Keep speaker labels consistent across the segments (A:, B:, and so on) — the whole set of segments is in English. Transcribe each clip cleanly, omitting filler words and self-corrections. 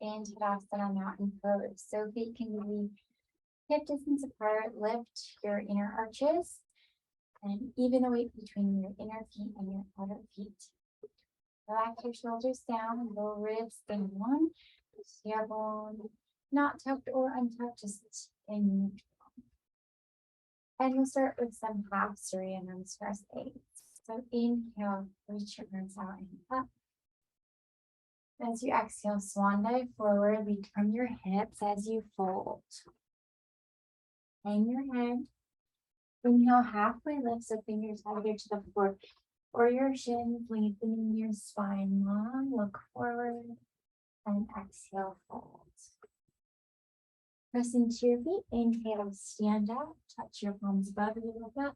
A: in Chapasana mountain pose. So feet can be hip distance apart. Lift your inner arches and even the weight between your inner feet and your outer feet. Relax your shoulders down, lower ribs down, tailbone not tucked or untucked, just in neutral. And we'll start with some half Surya press 8. So inhale, reach your arms out and up. As you exhale, swan dive forward, return your hips as you fold. Hang your head. Inhale, halfway lift, so fingers either to the floor or your shins, lengthening your spine long. Look forward and exhale, fold. Press into your feet. Inhale, stand up. Touch your palms above you, look up.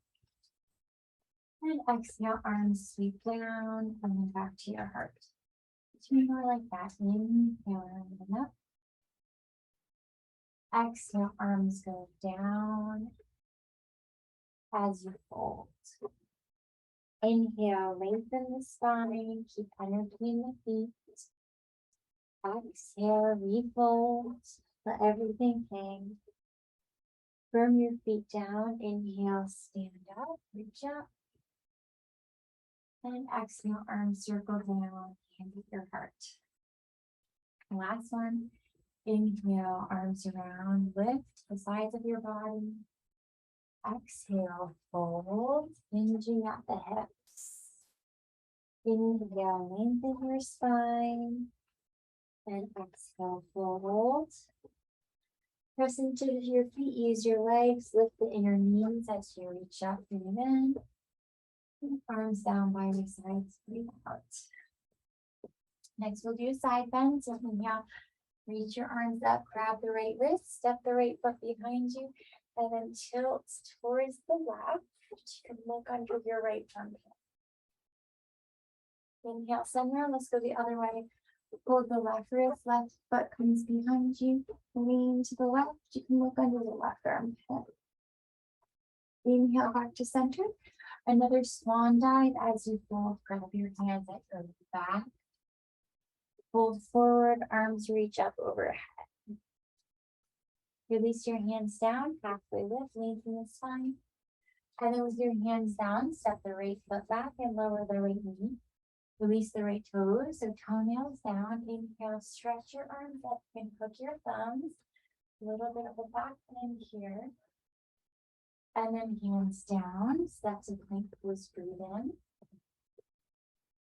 A: And exhale, arms sweep down and then back to your heart. Two more like that. Inhale, and up. Exhale, arms go down as you fold. Inhale, lengthen the spine, keep energy in the feet. Exhale, refold, let everything hang. Firm your feet down. Inhale, stand up, reach up. And exhale, arms circle down, hand at your heart. Last one. Inhale, arms around, lift the sides of your body. Exhale, fold, hinging at the hips. Inhale, lengthen your spine. And exhale, fold. Press into your feet, use your legs, lift the inner knees as you reach up, breathe in. And arms down by your sides, breathe out. Next, we'll do side bend. So inhale, reach your arms up, grab the right wrist, step the right foot behind you, and then tilt towards the left. You can look under your right armpit. Inhale, center, let's go the other way. Hold the left wrist, left foot comes behind you. Lean to the left, you can look under the left armpit. Inhale, back to center. Another swan dive as you fold. Grab your hands at your back. Fold forward, arms reach up overhead. Release your hands down, halfway lift, lengthen the spine. And then with your hands down, step the right foot back and lower the right knee. Release the right toes, so toenails down. Inhale, stretch your arms up and hook your thumbs. A little bit of a back bend here. And then hands down, step to plank pose, breathe in.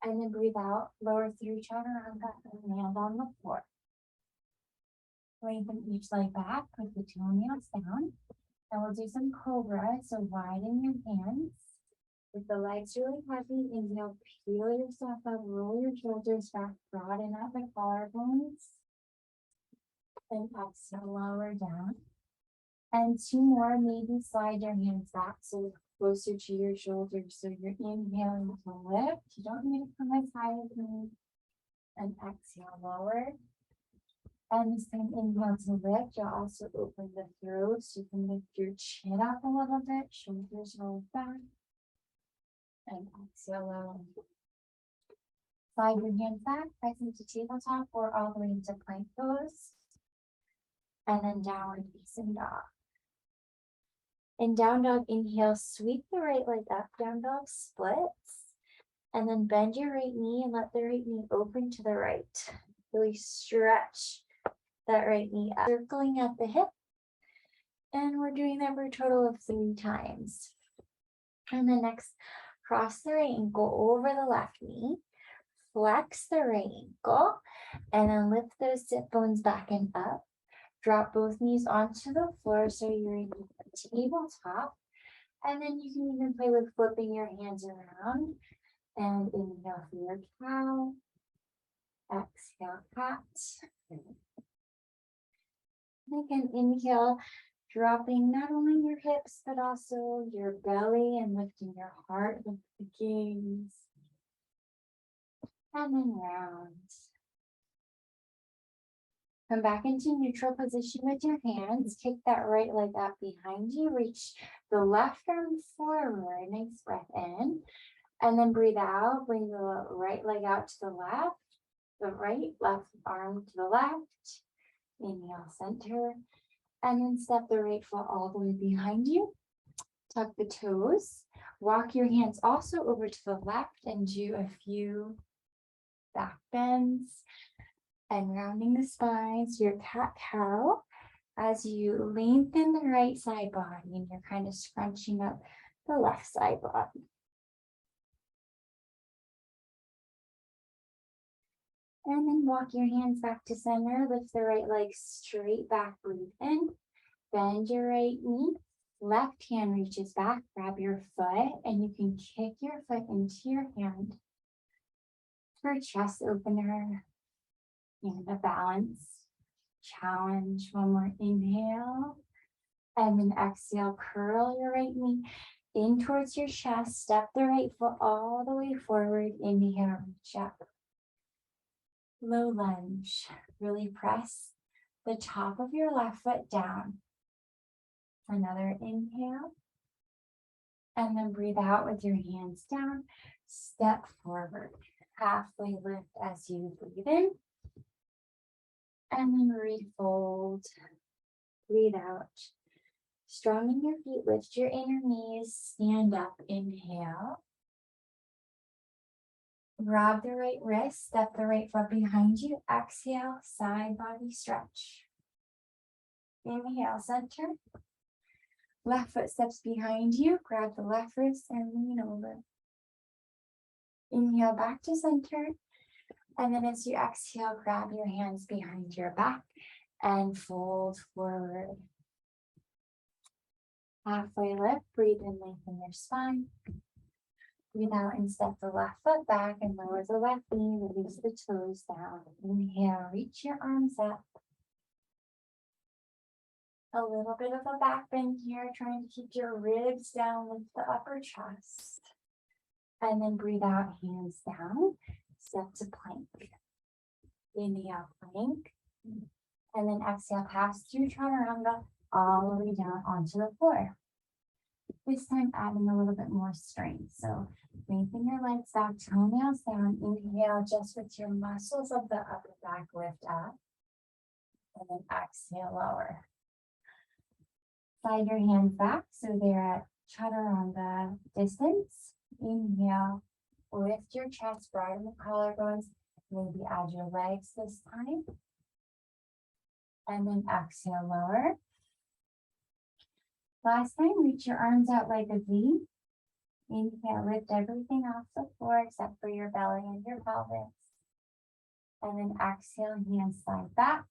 A: And then breathe out, lower through chaturanga and land on the floor. Lengthen each leg back with the toenails down. And we'll do some cobra, so widen your hands. With the legs really heavy, inhale, peel yourself up, roll your shoulders back, broaden out the collarbones. And exhale, lower down. And two more, maybe slide your hands back so closer to your shoulders. So you're inhaling to lift. You don't need to come as high as me. And exhale, lower. And the same inhale to lift. You'll also open the throat so you can lift your chin up a little bit. Shoulders roll back. And exhale, lower. Slide your hands back, press into tabletop or all the way into plank pose. And then downward facing dog. In down dog, inhale, sweep the right leg up, down dog splits. And then bend your right knee and let the right knee open to the right. Really stretch that right knee up, circling at the hip. And we're doing that for a total of 3 times. And then next, cross the right ankle over the left knee. Flex the right ankle. And then lift those sit bones back and up. Drop both knees onto the floor so you're in the tabletop. And then you can even play with flipping your hands around. And inhale for your cow. Exhale, cat. And again, inhale, dropping not only your hips, but also your belly and lifting your heart with the gaze. And then round. Come back into neutral position with your hands. Kick that right leg up behind you. Reach the left arm forward. Nice breath in. And then breathe out. Bring the right leg out to the left. the right, left arm to the left. Inhale, center. And then step the right foot all the way behind you. Tuck the toes. Walk your hands also over to the left and do a few back bends and rounding the spine. So your cat-cow as you lengthen the right side body and you're kind of scrunching up the left side body. And then walk your hands back to center. Lift the right leg straight back, breathe in. Bend your right knee. Left hand reaches back, grab your foot, and you can kick your foot into your hand for a chest opener and a balance challenge. One more inhale, and then exhale, curl your right knee in towards your chest, step the right foot all the way forward, inhale, reach up. Low lunge, really press the top of your left foot down. Another inhale. And then breathe out with your hands down. Step forward. Halfway lift as you breathe in. And then refold. Breathe out. Strong in your feet. Lift your inner knees. Stand up. Inhale. Grab the right wrist. Step the right foot behind you. Exhale. Side body stretch. Inhale. Center. Left foot steps behind you, grab the left wrist and lean over. Inhale back to center. And then as you exhale, grab your hands behind your back and fold forward. Halfway lift, breathe in, lengthen your spine. Breathe out and step the left foot back and lower the left knee, release the toes down. Inhale, reach your arms up. A little bit of a back bend here, trying to keep your ribs down with the upper chest. And then breathe out, hands down, step to plank. Inhale, plank. And then exhale, pass through chaturanga all the way down onto the floor. This time adding a little bit more strength. So lengthen your legs back, toenails down. Inhale, just with your muscles of the upper back lift up. And then exhale, lower. Slide your hands back so they're at chaturanga distance. Inhale, lift your chest, broaden the collarbones. Maybe add your legs this time. And then exhale, lower. Last time, reach your arms out like a V. Inhale, lift everything off the floor except for your belly and your pelvis. And then exhale, hands slide back.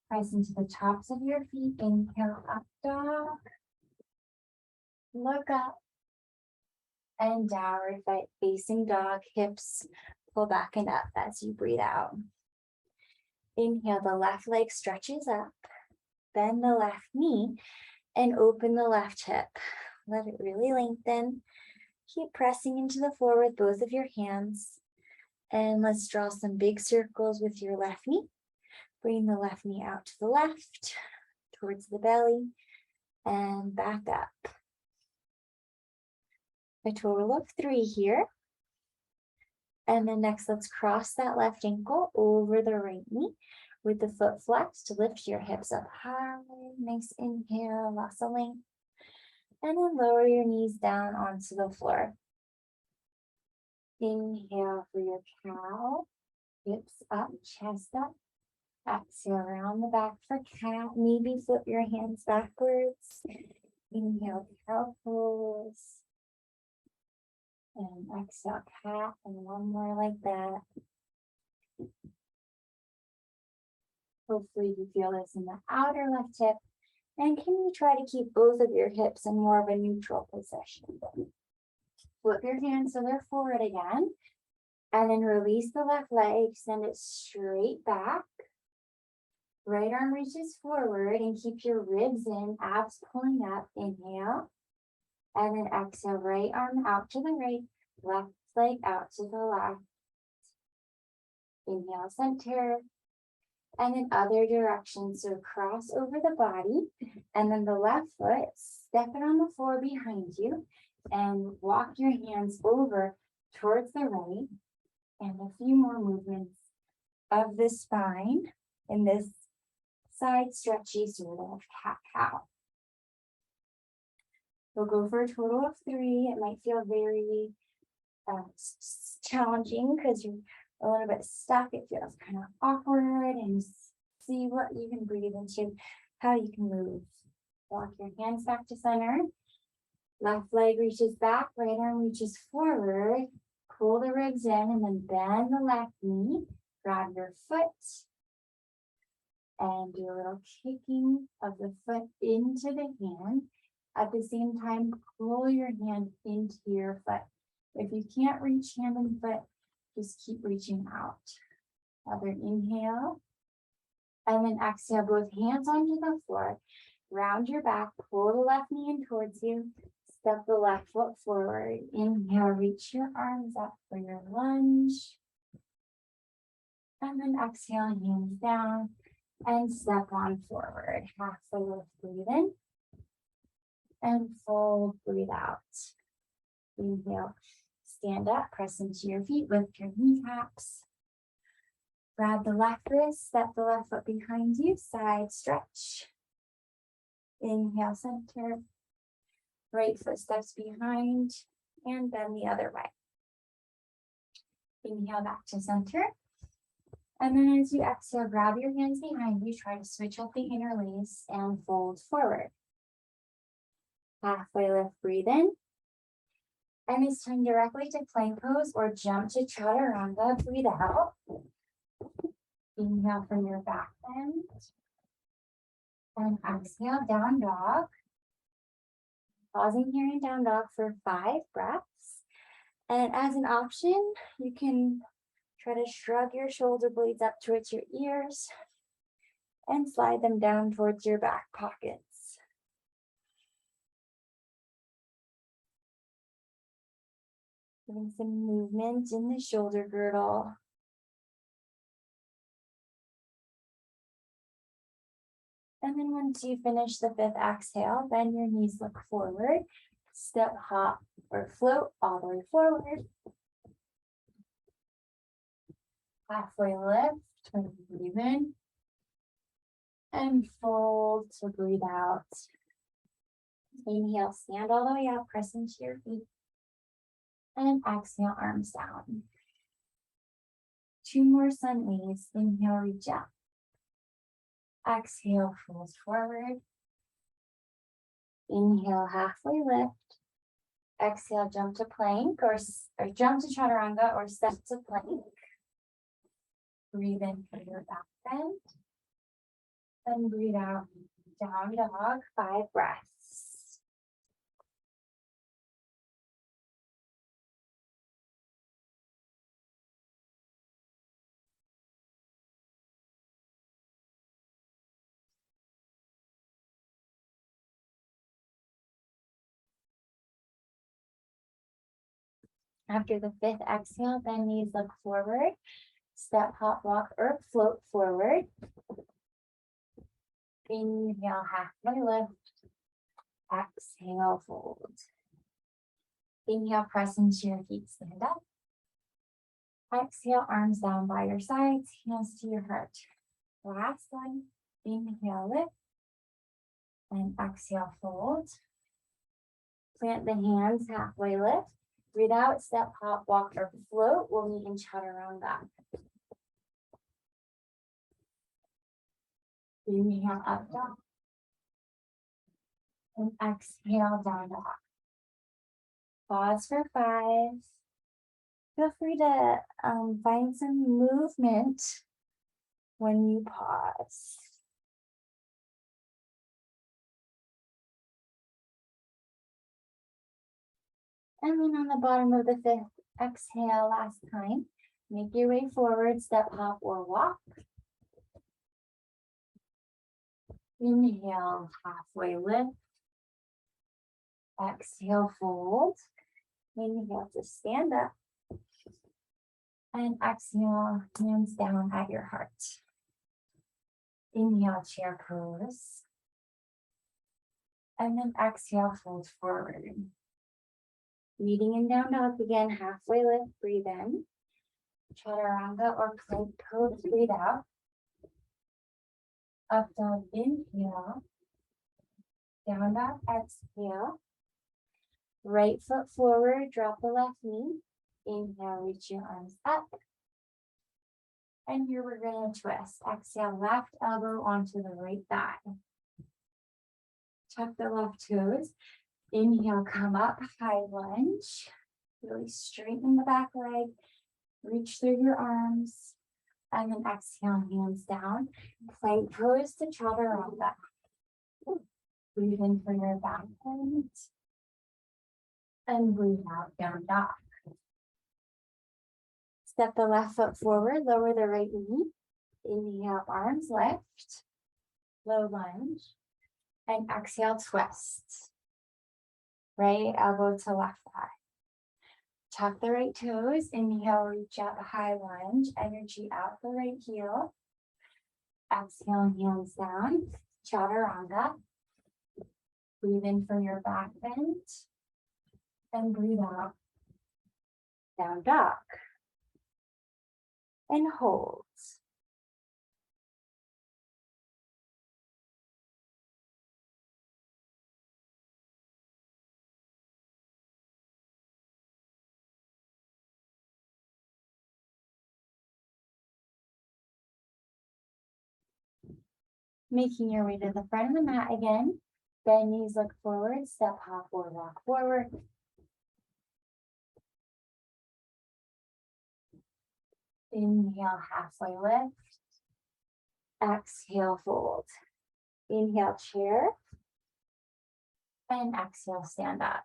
A: Press into the tops of your feet. Inhale, up dog. Look up. And downward facing dog. Hips pull back and up as you breathe out. Inhale, the left leg stretches up. Bend the left knee and open the left hip. Let it really lengthen. Keep pressing into the floor with both of your hands. And let's draw some big circles with your left knee. Bring the left knee out to the left, towards the belly, and back up. A total of 3 here. And then next, let's cross that left ankle over the right knee with the foot flexed to lift your hips up high. Nice inhale, lots of length. And then lower your knees down onto the floor. Inhale for your cow, hips up, chest up. Exhale around the back for cat. Maybe flip your hands backwards. Inhale, cow pose. And exhale, cat. And one more like that. Hopefully you feel this in the outer left hip. And can you try to keep both of your hips in more of a neutral position? Flip your hands so they're forward again. And then release the left leg. Send it straight back. Right arm reaches forward and keep your ribs in, abs pulling up. Inhale. And then exhale, right arm out to the right, left leg out to the left. Inhale, center. And then other direction. So cross over the body. And then the left foot, step it on the floor behind you. And walk your hands over towards the right. And a few more movements of the spine in this side stretchy sort of cat-cow. We'll go for a total of 3. It might feel very challenging because you're a little bit stuck. It feels kind of awkward, and see what you can breathe into, how you can move. Walk your hands back to center. Left leg reaches back, right arm reaches forward. Pull the ribs in and then bend the left knee. Grab your foot and do a little kicking of the foot into the hand. At the same time, pull your hand into your foot. If you can't reach hand and foot, just keep reaching out. Other inhale. And then exhale, both hands onto the floor. Round your back, pull the left knee in towards you. Step the left foot forward. Inhale, reach your arms up for your lunge. And then exhale, hands down and step on forward. Halfway lift, breathe in. And fold, breathe out. Inhale, stand up, press into your feet, lift your kneecaps. Grab the left wrist, step the left foot behind you, side stretch. Inhale, center. Right foot steps behind and bend the other way. Inhale back to center. And then as you exhale, grab your hands behind you, try to switch up the interlace and fold forward. Halfway lift, breathe in. And it's time directly to plank pose or jump to chaturanga, breathe out. Inhale from your back bend. And exhale, down dog. Pausing here in down dog for 5 breaths. And as an option, you can try to shrug your shoulder blades up towards your ears and slide them down towards your back pockets. Giving some movement in the shoulder girdle. And then once you finish the 5th exhale, bend your knees, look forward, step, hop, or float all the way forward. Halfway lift, turn to breathe in. And fold to breathe out. Inhale, stand all the way up, press into your feet. And exhale, arms down. 2 more sun knees. Inhale, reach up. Exhale, fold forward. Inhale, halfway lift. Exhale, jump to plank or jump to chaturanga or step to plank. Breathe in for your back bend. And breathe out, down dog, 5 breaths. After the 5th exhale, bend knees, look forward. Step, hop, walk, or float forward. Inhale, halfway lift. Exhale, fold. Inhale, press into your feet, stand up. Exhale, arms down by your sides, hands to your heart. Last one. Inhale, lift. And exhale, fold. Plant the hands, halfway lift. Breathe out, step, hop, walk, or float. We'll meet in chaturanga. Inhale, up dog. And exhale, down dog. Pause for 5. Feel free to find some movement when you pause. And then on the bottom of the 5th exhale, last time, make your way forward, step, hop, or walk. Inhale, halfway lift. Exhale, fold. Inhale to stand up. And exhale, hands down at your heart. Inhale, chair pose. And then exhale, fold forward. Meeting in down dog again, halfway lift, breathe in. Chaturanga or plank pose, breathe out. Up dog, inhale. Down dog, exhale. Right foot forward, drop the left knee. Inhale, reach your arms up. And here we're going to twist. Exhale, left elbow onto the right thigh. Tuck the left toes. Inhale, come up, high lunge. Really straighten the back leg. Reach through your arms. And then exhale, hands down. Plank pose to chaturanga. Breathe in for your back bend. And breathe out, down dog. Step the left foot forward, lower the right knee. Inhale, arms lift. Low lunge. And exhale, twist. Right elbow to left thigh. Tuck the right toes. Inhale, reach out, high lunge. Energy out the right heel. Exhale, hands down. Chaturanga. Breathe in for your back bend. And breathe out. Down dog. And hold. Making your way to the front of the mat again. Bend knees, look forward, step, hop, or walk forward. Inhale, halfway lift. Exhale, fold. Inhale, chair. And exhale, stand up.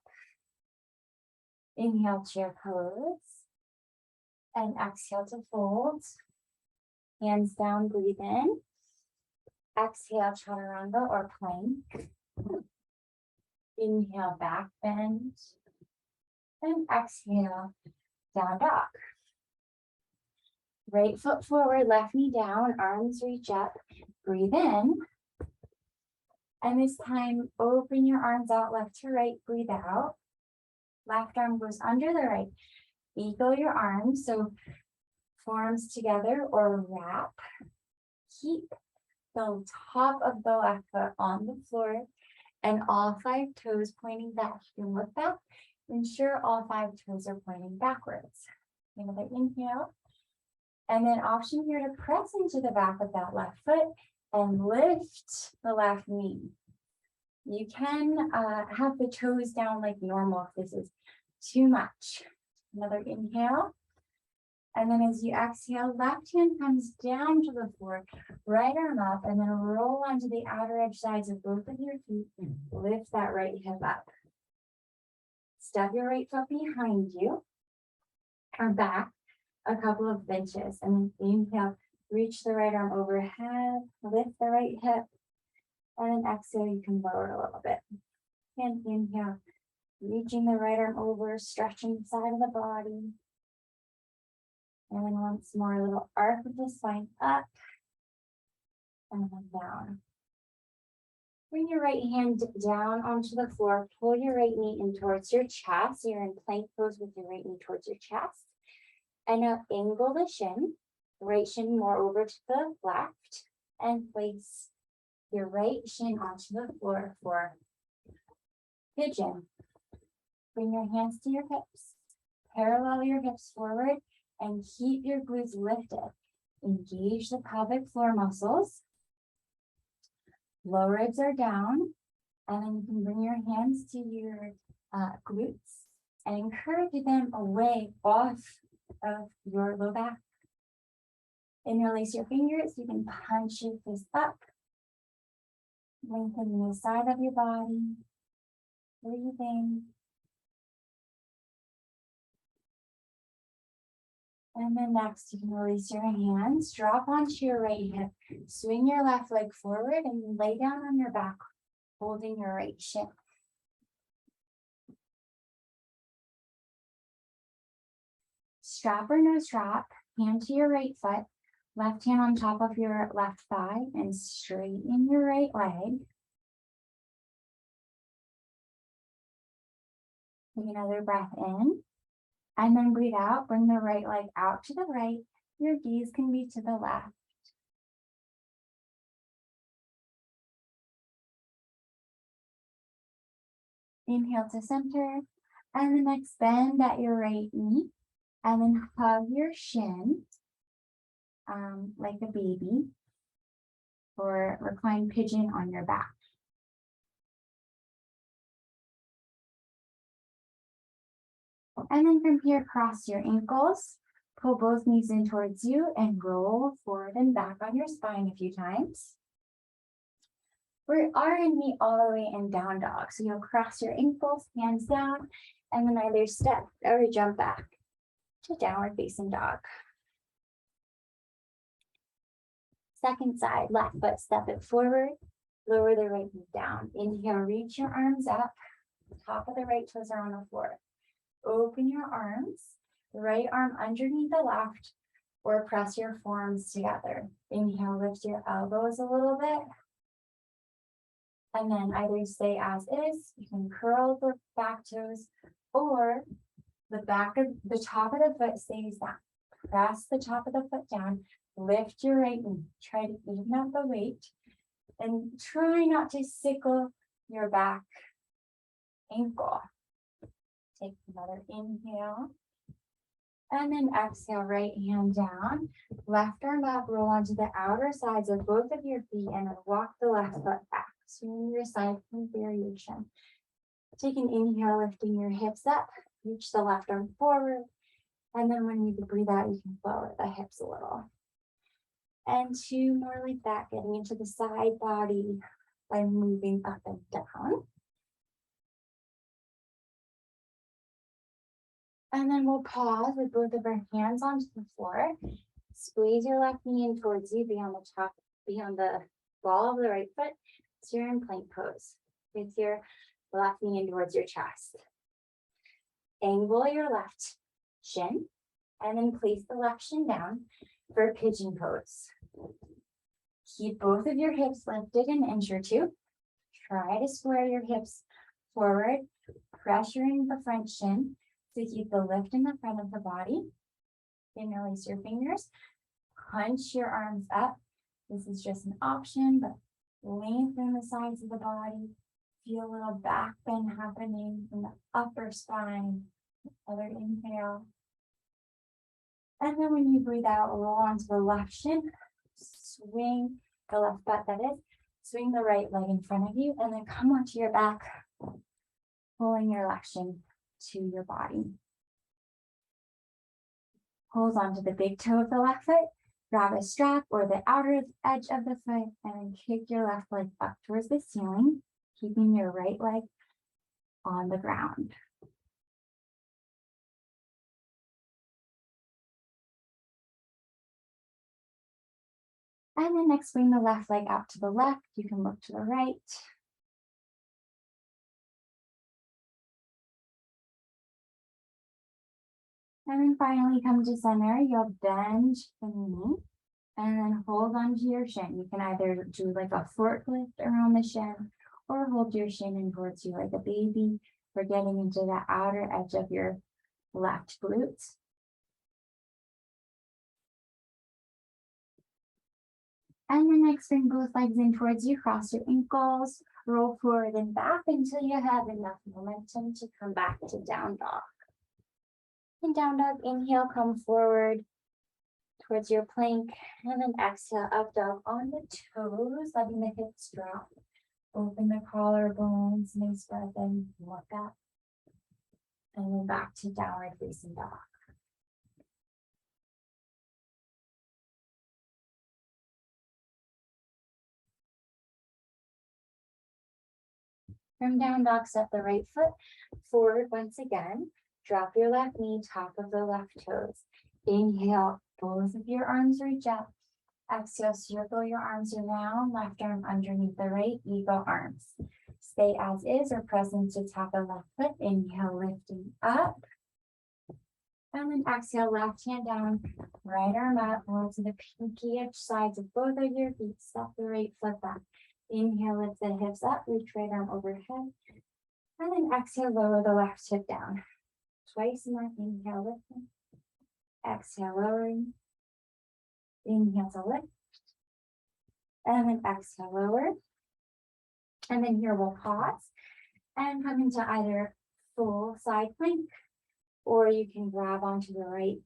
A: Inhale, chair pose. And exhale to fold. Hands down, breathe in. Exhale, chaturanga or plank. Inhale, back bend. And exhale, down dog. Right foot forward, left knee down, arms reach up. Breathe in. And this time, open your arms out left to right, breathe out. Left arm goes under the right. Eagle your arms, so forearms together or wrap. Keep the top of the left foot on the floor and all 5 toes pointing back. You can look back, ensure all 5 toes are pointing backwards. Another inhale. And then option here to press into the back of that left foot and lift the left knee. You can have the toes down like normal if this is too much. Another inhale. And then as you exhale, left hand comes down to the floor, right arm up, and then roll onto the outer edge sides of both of your feet. Lift that right hip up. Step your right foot behind you, or back a couple of inches. And then inhale, reach the right arm overhead, lift the right hip, and then exhale, you can lower a little bit. And inhale, reaching the right arm over, stretching the side of the body. And then once more, a little arc of the spine up and then down. Bring your right hand down onto the floor. Pull your right knee in towards your chest. You're in plank pose with your right knee towards your chest. And now angle the shin. Right shin more over to the left. And place your right shin onto the floor for pigeon. Bring your hands to your hips. Parallel your hips forward. And keep your glutes lifted. Engage the pelvic floor muscles. Low ribs are down. And then you can bring your hands to your glutes and encourage them away off of your low back. Interlace your fingers. You can punch your fist up. Lengthen the side of your body. Breathing. And then next, you can release your hands, drop onto your right hip, swing your left leg forward and lay down on your back, holding your right shin. Strap or no strap, hand to your right foot, left hand on top of your left thigh, and straighten your right leg. Take another breath in. And then breathe out, bring the right leg out to the right. Your gaze can be to the left. Inhale to center, and then extend at your right knee, and then hug your shin like a baby, or recline pigeon on your back. And then from here, cross your ankles, pull both knees in towards you, and roll forward and back on your spine a few times. We are in meet all the way in down dog. So you'll cross your ankles, hands down, and then either step or jump back to downward facing dog. Second side, left foot, step it forward, lower the right knee down. Inhale, reach your arms up, top of the right toes are on the floor. Open your arms, right arm underneath the left, or press your forearms together. Inhale, lift your elbows a little bit. And then either stay as is, you can curl the back toes, or the top of the foot stays down. Press the top of the foot down, lift your right knee. Try to even out the weight, and try not to sickle your back ankle. Take another inhale. And then exhale, right hand down, left arm up, roll onto the outer sides of both of your feet, and then walk the left foot back. Swing your side plank variation. Take an inhale, lifting your hips up, reach the left arm forward, and then when you breathe out, you can lower the hips a little. And two more like that, getting into the side body by moving up and down. And then we'll pause with both of our hands onto the floor. Squeeze your left knee in towards you, beyond the ball of the right foot. So you're in plank pose with your left knee in towards your chest. Angle your left shin, and then place the left shin down for pigeon pose. Keep both of your hips lifted an inch or two. Try to square your hips forward, pressuring the front shin to keep the lift in the front of the body. Interlace your fingers, hunch your arms up. This is just an option, but lengthen the sides of the body. Feel a little back bend happening in the upper spine. Other inhale. And then when you breathe out, roll onto the left shin, swing the left butt, that is, swing the right leg in front of you, and then come onto your back, pulling your left shin to your body. Hold onto the big toe of the left foot, grab a strap or the outer edge of the foot, and then kick your left leg up towards the ceiling, keeping your right leg on the ground. And then next, bring the left leg out to the left. You can look to the right. And then finally come to center. You'll bend the knee and then hold onto your shin. You can either do like a forklift around the shin, or hold your shin in towards you like a baby. We're getting into the outer edge of your left glutes. And then next, bring both legs in towards you, cross your ankles, roll forward and back until you have enough momentum to come back to down dog. In down dog, inhale, come forward towards your plank, and then exhale, up dog on the toes, letting the hips drop. Open the collarbones, nice breath in, look up, and then back to downward facing dog. From down dog, step the right foot forward once again. Drop your left knee, top of the left toes. Inhale, both of your arms reach up. Exhale, circle your arms around, left arm underneath the right, eagle arms. Stay as is or press into top of left foot. Inhale, lifting up. And then exhale, left hand down, right arm up, roll to the pinky edge sides of both of your feet. Step the right foot back. Inhale, lift the hips up, reach right arm overhead. And then exhale, lower the left hip down. Twice more. Inhale, lifting. Exhale, lowering. Inhale to lift. And then exhale, lower. And then here we'll pause and come into either full side plank, or you can grab onto the right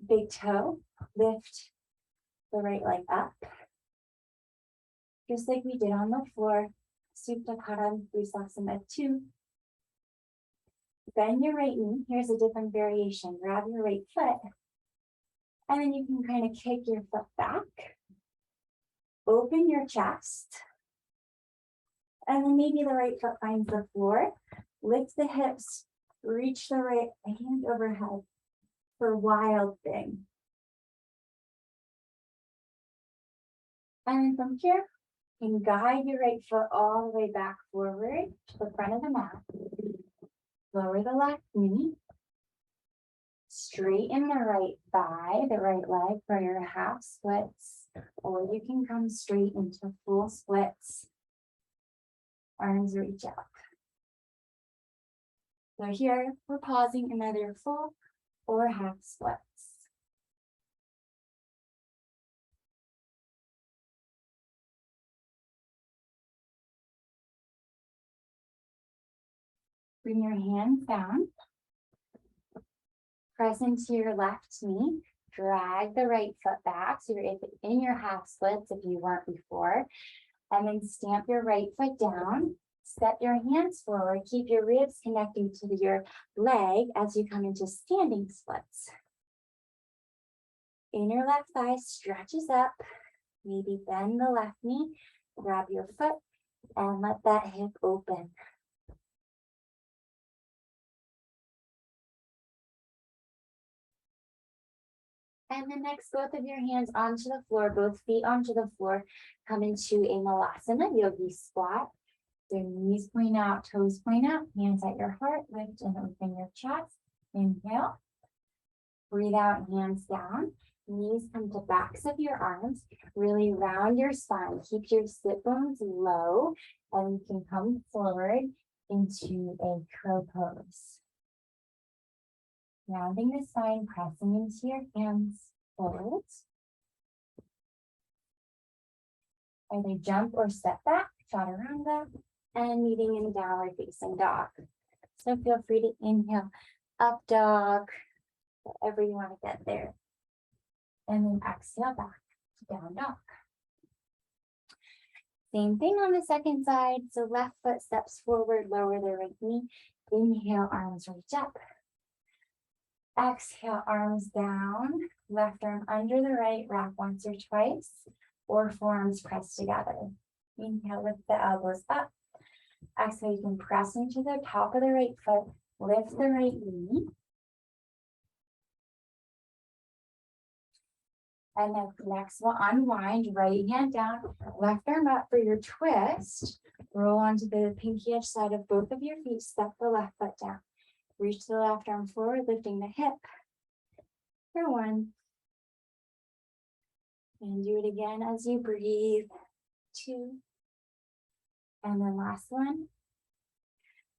A: big toe, lift the right leg up. Just like we did on the floor, Supta Karma Vrishasana 2. Bend your right knee. Here's a different variation. Grab your right foot, and then you can kind of kick your foot back. Open your chest. And then maybe the right foot finds the floor. Lift the hips. Reach the right hand overhead for wild thing. And then from here, you can guide your right foot all the way back forward to the front of the mat. Lower the left knee. Straighten the right thigh, the right leg for your half splits, or you can come straight into full splits. Arms reach up. So here, we're pausing in either full or half splits. Bring your hands down. Press into your left knee. Drag the right foot back so you're in your half splits if you weren't before. And then stamp your right foot down. Step your hands forward. Keep your ribs connecting to your leg as you come into standing splits. Inner left thigh stretches up. Maybe bend the left knee. Grab your foot and let that hip open. And then next, both of your hands onto the floor, both feet onto the floor. Come into a Malasana, yogi squat. Your knees point out, toes point out, hands at your heart, lift and open your chest. Inhale. Breathe out, hands down. Knees come to backs of your arms. Really round your spine. Keep your sit bones low, and you can come forward into a crow pose. Rounding the spine, pressing into your hands, forward. Either jump or step back, chaturanga, and meeting in downward facing dog. So feel free to inhale, up dog, whatever you want to get there. And then exhale back to down dog. Same thing on the second side. So left foot steps forward, lower the right knee. Inhale, arms reach up. Exhale, arms down. Left arm under the right, wrap once or twice, or forearms pressed together. Inhale, lift the elbows up. Exhale, you can press into the top of the right foot, lift the right knee. And then next we'll unwind, right hand down, left arm up for your twist. Roll onto the pinky edge side of both of your feet, step the left foot down. Reach the left arm forward, lifting the hip for 1. And do it again as you breathe. 2. And then last one.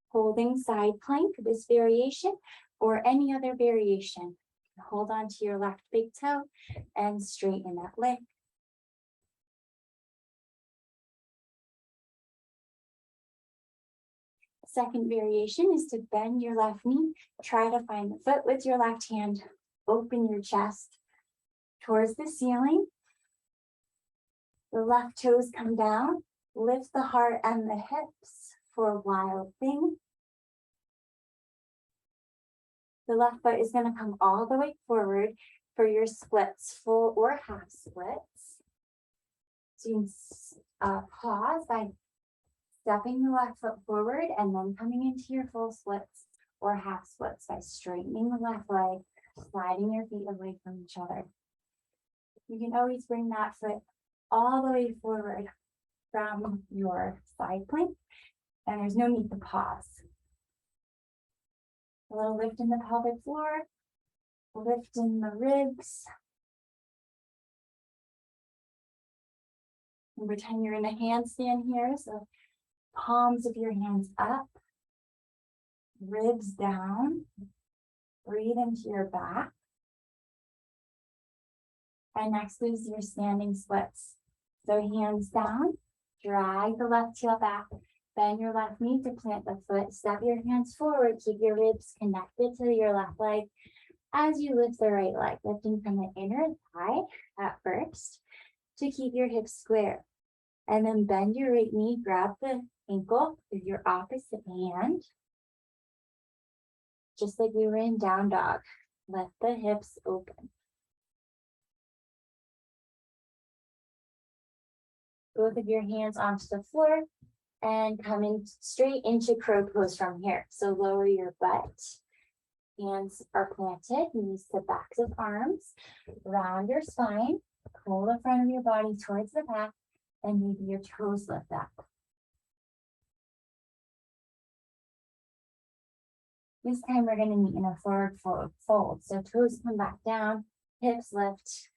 A: Holding side plank, this variation, or any other variation. Hold on to your left big toe and straighten that leg. Second variation is to bend your left knee. Try to find the foot with your left hand. Open your chest towards the ceiling. The left toes come down. Lift the heart and the hips for wild thing. The left foot is going to come all the way forward for your splits, full or half splits. So you can pause by stepping the left foot forward and then coming into your full splits or half splits by straightening the left leg, sliding your feet away from each other. You can always bring that foot all the way forward from your side plank, and there's no need to pause. A little lift in the pelvic floor, lift in the ribs. And pretend you're in a handstand here, so palms of your hands up. ribs down. Breathe into your back. And next is your standing splits. So hands down, drag the left heel back, bend your left knee to plant the foot, step your hands forward, keep your ribs connected to your left leg as you lift the right leg, lifting from the inner thigh at first to keep your hips square. And then bend your right knee, grab the ankle with your opposite hand, just like we were in down dog. Lift the hips open. Both of your hands onto the floor and come in straight into crow pose from here. So lower your butt. Hands are planted, knees to backs of arms. Round your spine. Pull the front of your body towards the back and maybe your toes lift up. This time we're going to meet in a forward fold. So toes come back down, hips lift,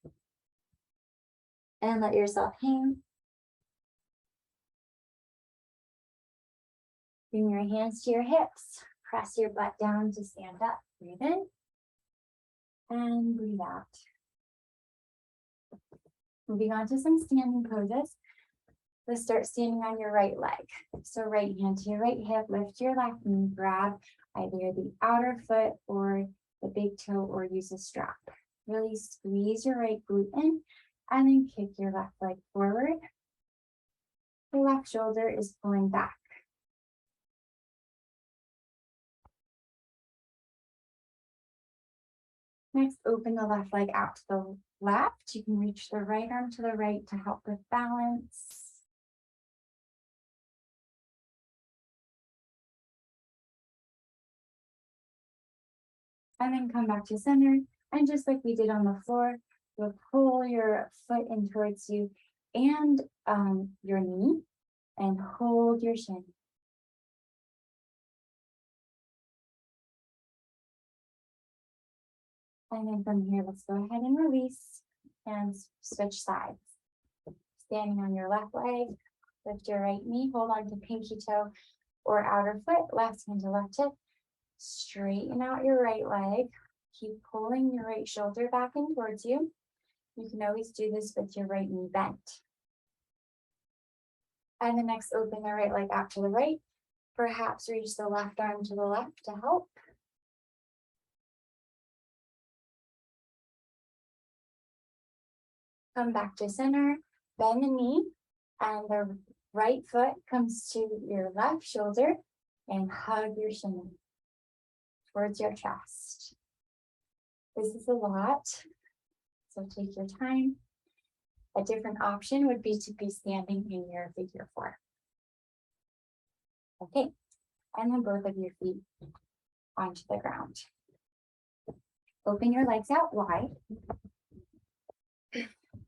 A: and let yourself hang. Bring your hands to your hips. Press your butt down to stand up. Breathe in and breathe out. Moving on to some standing poses. Let's start standing on your right leg. So right hand to your right hip, lift your left knee, grab either the outer foot or the big toe or use a strap. Really squeeze your right glute in and then kick your left leg forward. The left shoulder is pulling back. Next, open the left leg out to the left. You can reach the right arm to the right to help with balance. And then come back to center. And just like we did on the floor, you'll pull your foot in towards you and your knee and hold your shin. And then from here, let's go ahead and release and switch sides. Standing on your left leg, lift your right knee, hold on to pinky toe or outer foot, left hand to left hip. Straighten out your right leg. Keep pulling your right shoulder back in towards you. You can always do this with your right knee bent. And then next, open the right leg out to the right. Perhaps reach the left arm to the left to help. Come back to center, bend the knee, and the right foot comes to your left shoulder and hug your shin towards your chest. This is a lot, so take your time. A different option would be to be standing in your figure four. Okay, and then both of your feet onto the ground. Open your legs out wide.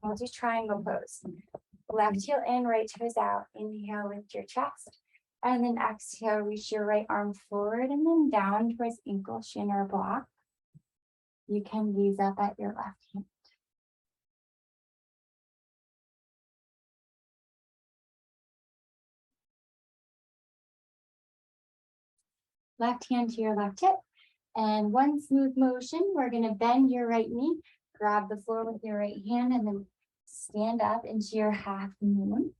A: We'll do triangle pose. Left heel in, right toes out. Inhale, lift your chest. And then exhale, reach your right arm forward and then down towards ankle, shin, or block. You can gaze up at your left hand. Left hand to your left hip. And one smooth motion, we're going to bend your right knee, grab the floor with your right hand, and then stand up into your half moon.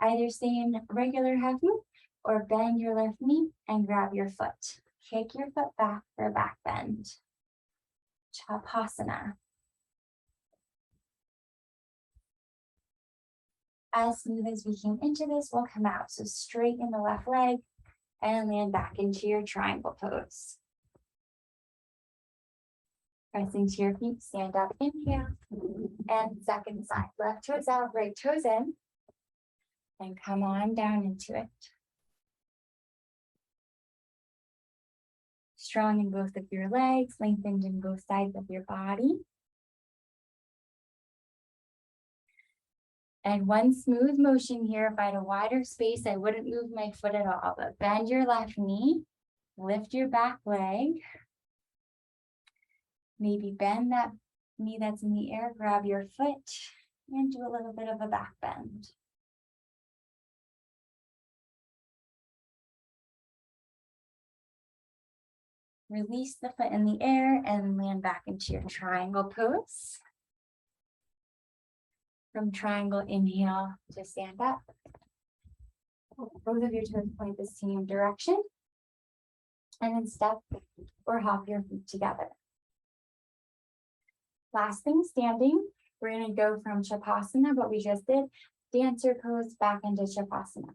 A: Either stay in regular half moon or bend your left knee and grab your foot. Kick your foot back for a back bend. Chapasana. As smooth as we came into this, we'll come out. So straighten the left leg and land back into your triangle pose. Pressing to your feet, stand up, inhale, and second side. Left toes out, right toes in, and come on down into it. Strong in both of your legs, lengthened in both sides of your body. And one smooth motion here. If I had a wider space, I wouldn't move my foot at all, but bend your left knee, lift your back leg. Maybe bend that knee that's in the air, grab your foot, and do a little bit of a back bend. Release the foot in the air and land back into your triangle pose. From triangle, inhale to stand up. Both of your toes point the same direction. And then step or hop your feet together. Last thing, standing. We're going to go from Chapasana, what we just did, dancer pose back into Chapasana.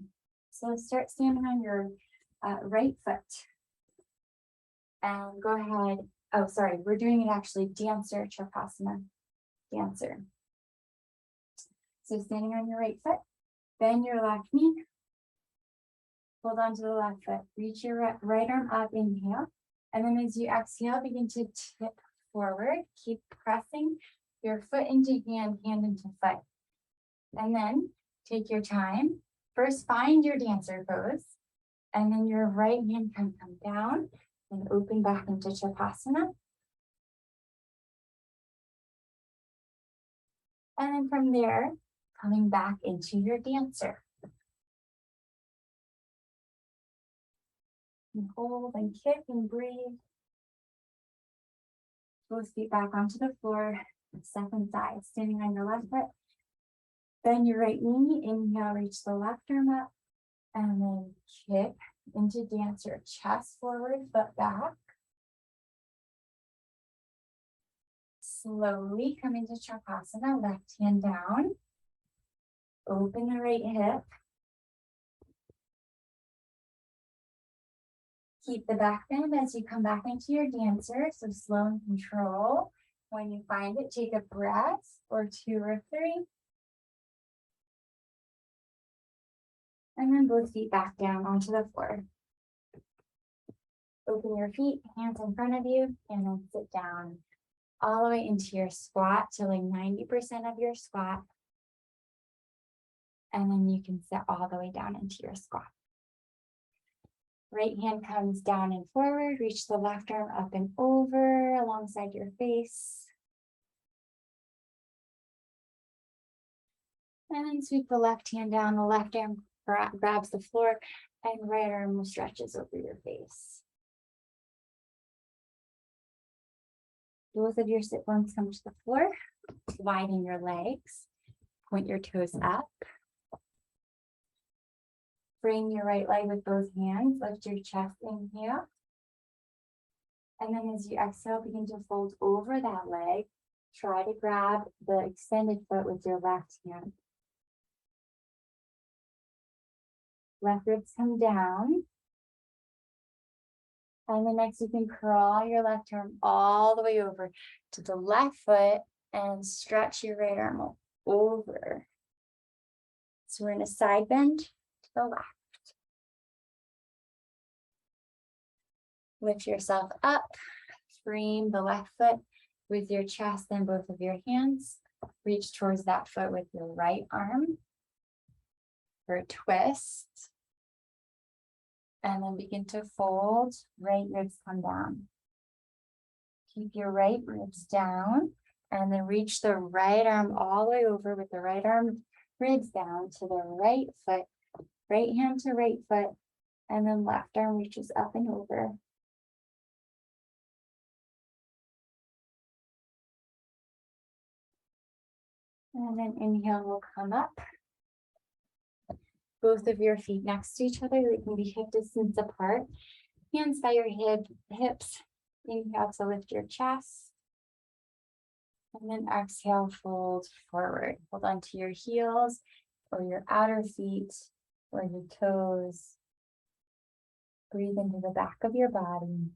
A: So let's start standing on your right foot. And go ahead. Oh, sorry. We're doing it actually dancer, Chapasana, dancer. So standing on your right foot, bend your left knee. Hold on to the left foot. Reach your right arm up, inhale. And then as you exhale, begin to tip forward. Keep pressing your foot into hand, hand into foot. And then take your time. First, find your dancer pose. And then your right hand can come down and open back into Chapasana. And then from there, coming back into your dancer. And hold and kick and breathe. Both feet back onto the floor. Second side, standing on your left foot. Bend your right knee. Inhale, reach the left arm up. And then kick into dancer. Chest forward, foot back. Slowly come into Chapasana. Left hand down. Open the right hip. Keep the back bend as you come back into your dancer. So slow and control. When you find it, take a breath or 2 or 3. And then both feet back down onto the floor. Open your feet, hands in front of you, and then sit down all the way into your squat to like 90% of your squat. And then you can sit all the way down into your squat. Right hand comes down and forward. Reach the left arm up and over alongside your face. And then sweep the left hand down. The left arm grabs the floor and right arm stretches over your face. Both of your sit bones come to the floor. Widen your legs. Point your toes up. Bring your right leg with both hands. Lift your chest, inhale. And then as you exhale, begin to fold over that leg. Try to grab the extended foot with your left hand. Left ribs come down. And then next you can curl your left arm all the way over to the left foot and stretch your right arm over. So we're in a side bend to the left. Lift yourself up, frame the left foot with your chest and both of your hands. Reach towards that foot with your right arm for a twist. And then begin to fold, right ribs come down. Keep your right ribs down and then reach the right arm all the way over with the right arm ribs down to the right foot, right hand to right foot, and then left arm reaches up and over. And then inhale will come up. Both of your feet next to each other. They can be hip distance apart. Hands by your hips. Inhale to lift your chest. And then exhale, fold forward. Hold on to your heels or your outer feet or your toes. Breathe into the back of your body.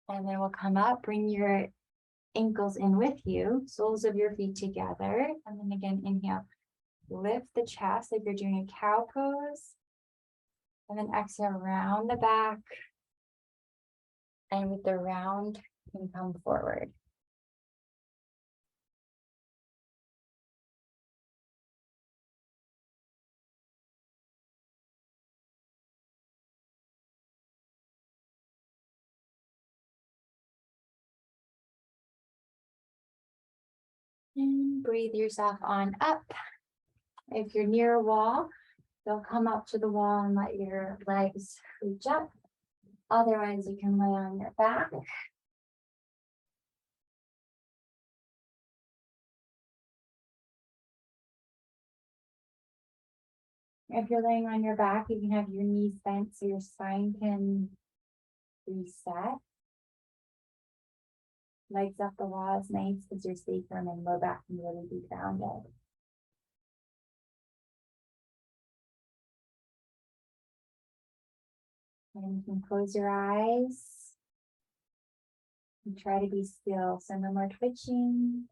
A: And then we'll come up, bring your ankles in with you, soles of your feet together. And then again, inhale, lift the chest like you're doing a cow pose. And then exhale, round the back. And with the round, you can come forward. And Breathe yourself on up. If you're near a wall, you'll come up to the wall and let your legs reach up. Otherwise, you can lay on your back. If you're laying on your back, you can have your knees bent so your spine can reset. Legs up the wall is nice because you're safer and then low back can really be grounded. And you can close your eyes and try to be still, so no more twitching.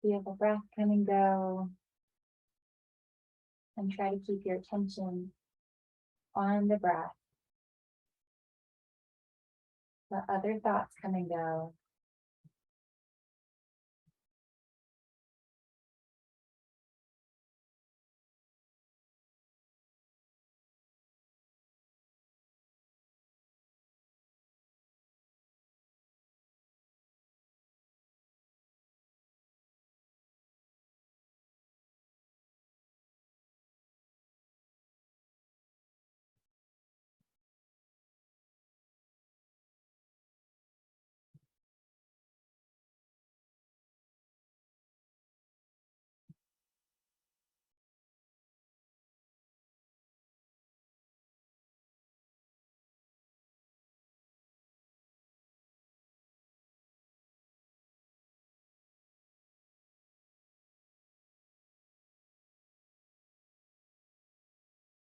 A: Feel the breath come and go. And try to keep your attention on the breath. Let other thoughts come and go.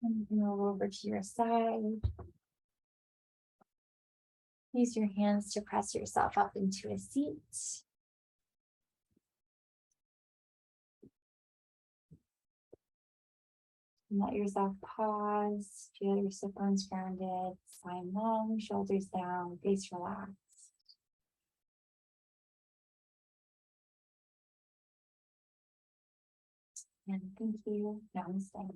A: And you can roll over to your side. Use your hands to press yourself up into a seat. And let yourself pause. Feel your sit bones grounded, spine long, shoulders down, face relaxed. And thank you. Namaste.